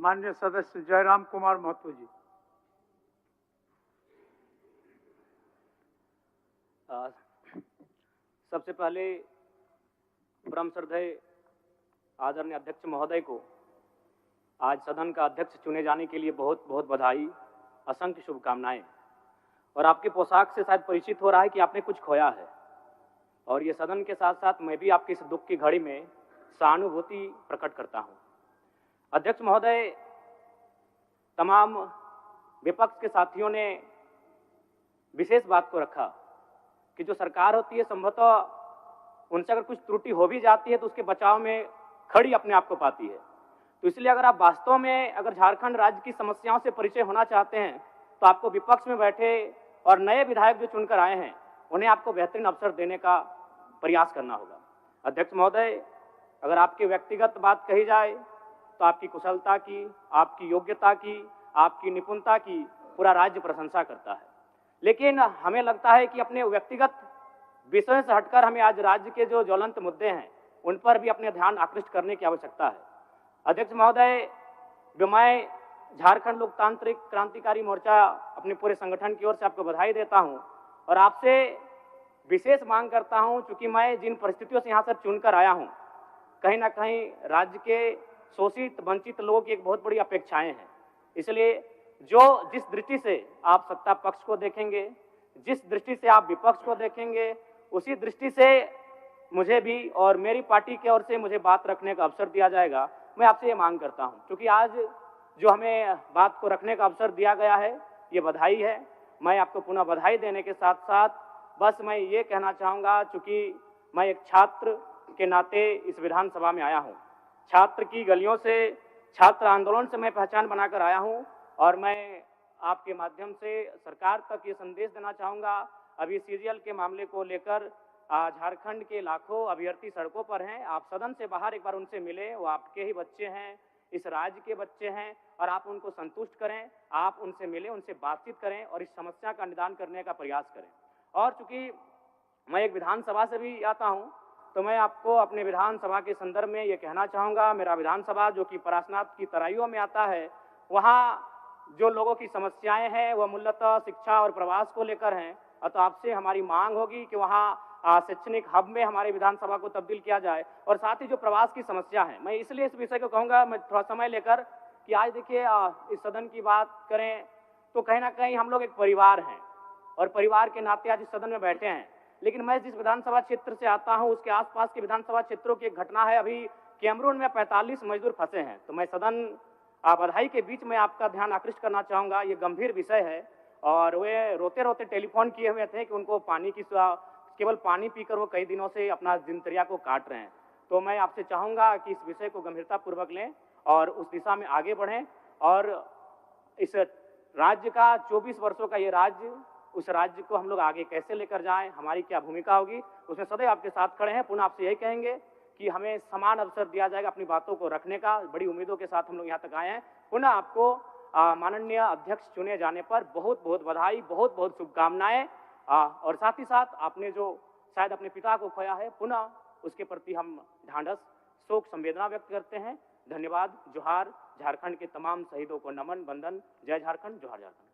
माननीय सदस्य जयराम कुमार महतो जी। सबसे पहले परम श्रद्धेय आदरणीय अध्यक्ष महोदय को आज सदन का अध्यक्ष चुने जाने के लिए बहुत बहुत बधाई, असंख्य शुभकामनाएं। और आपके पोशाक से शायद परिचित हो रहा है कि आपने कुछ खोया है, और ये सदन के साथ साथ मैं भी आपकी इस दुख की घड़ी में सहानुभूति प्रकट करता हूं। अध्यक्ष महोदय, तमाम विपक्ष के साथियों ने विशेष बात को रखा कि जो सरकार होती है संभवतः उनसे अगर कुछ त्रुटि हो भी जाती है तो उसके बचाव में खड़ी अपने आप को पाती है। तो इसलिए अगर आप वास्तव में अगर झारखंड राज्य की समस्याओं से परिचय होना चाहते हैं तो आपको विपक्ष में बैठे और नए विधायक जो चुनकर आए हैं उन्हें आपको बेहतरीन अवसर देने का प्रयास करना होगा। अध्यक्ष महोदय, अगर आपकी व्यक्तिगत बात कही जाए तो आपकी कुशलता की, आपकी योग्यता की, आपकी निपुणता की पूरा राज्य प्रशंसा करता है, लेकिन हमें लगता है कि अपने व्यक्तिगत विषयों से हटकर हमें आज राज्य के जो ज्वलंत मुद्दे हैं उन पर भी अपने ध्यान आकृष्ट करने की आवश्यकता है। अध्यक्ष महोदय, मैं झारखंड लोकतांत्रिक क्रांतिकारी मोर्चा अपने पूरे संगठन की ओर से आपको बधाई देता हूं और आपसे विशेष मांग करता हूं, चूंकि मैं जिन परिस्थितियों से यहां से चुनकर आया हूं, कहीं ना कहीं राज्य के शोषित वंचित लोगों की एक बहुत बड़ी अपेक्षाएं हैं। इसलिए जिस दृष्टि से आप सत्ता पक्ष को देखेंगे, जिस दृष्टि से आप विपक्ष को देखेंगे, उसी दृष्टि से मुझे भी और मेरी पार्टी की ओर से मुझे बात रखने का अवसर दिया जाएगा। मैं आपसे ये मांग करता हूं, क्योंकि आज जो हमें बात को रखने का अवसर दिया गया है ये बधाई है। मैं आपको पुनः बधाई देने के साथ साथ बस मैं ये कहना चाहूँगा, चूँकि मैं एक छात्र के नाते इस विधानसभा में आया हूँ, छात्र की गलियों से, छात्र आंदोलन से मैं पहचान बनाकर आया हूँ, और मैं आपके माध्यम से सरकार तक ये संदेश देना चाहूँगा। अभी सीजीएल के मामले को लेकर झारखंड के लाखों अभ्यर्थी सड़कों पर हैं। आप सदन से बाहर एक बार उनसे मिले, वो आपके ही बच्चे हैं, इस राज्य के बच्चे हैं, और आप उनको संतुष्ट करें, आप उनसे मिलें, उनसे बातचीत करें और इस समस्या का निदान करने का प्रयास करें। और चूंकि मैं एक विधानसभा से भी आता हूं, तो मैं आपको अपने विधानसभा के संदर्भ में ये कहना चाहूँगा, मेरा विधानसभा जो कि परासनाथ की तराइयों में आता है, वहाँ जो लोगों की समस्याएं हैं वह मूलतः शिक्षा और प्रवास को लेकर हैं। तो आपसे हमारी मांग होगी कि वहाँ शैक्षणिक हब में हमारे विधानसभा को तब्दील किया जाए, और साथ ही जो प्रवास की समस्या है, मैं इसलिए इस विषय को कहूँगा, मैं थोड़ा समय लेकर, कि आज देखिए इस सदन की बात करें तो कहीं ना कहीं हम लोग एक परिवार हैं और परिवार के नाते आज इस सदन में बैठे हैं। लेकिन मैं जिस विधानसभा क्षेत्र से आता हूं उसके आसपास के विधानसभा क्षेत्रों की एक घटना है। अभी कैमरून में 45 मजदूर फंसे हैं, तो मैं सदन बधाई के बीच में आपका ध्यान आकृष्ट करना चाहूँगा। ये गंभीर विषय है और वे रोते रोते टेलीफोन किए हुए थे कि उनको पानी की, केवल पानी पीकर वो कई दिनों से अपना दिनचर्या को काट रहे हैं। तो मैं आपसे चाहूँगा कि इस विषय को गंभीरतापूर्वक लें और उस दिशा में आगे बढ़ें, और इस राज्य का 24 वर्षों का ये राज्य, उस राज्य को हम लोग आगे कैसे लेकर जाएं, हमारी क्या भूमिका होगी, उसमें सदैव आपके साथ खड़े हैं। पुनः आपसे यही कहेंगे कि हमें समान अवसर दिया जाएगा अपनी बातों को रखने का। बड़ी उम्मीदों के साथ हम लोग यहाँ तक आए हैं। पुनः आपको माननीय अध्यक्ष चुने जाने पर बहुत बहुत बधाई, बहुत बहुत शुभकामनाएं, और साथ ही साथ आपने जो शायद अपने पिता को खोया है, पुनः उसके प्रति हम ढांढस, शोक, संवेदना व्यक्त करते हैं। धन्यवाद। जोहार। झारखंड के तमाम शहीदों को नमन, वंदन। जय झारखंड, जोहार झारखंड।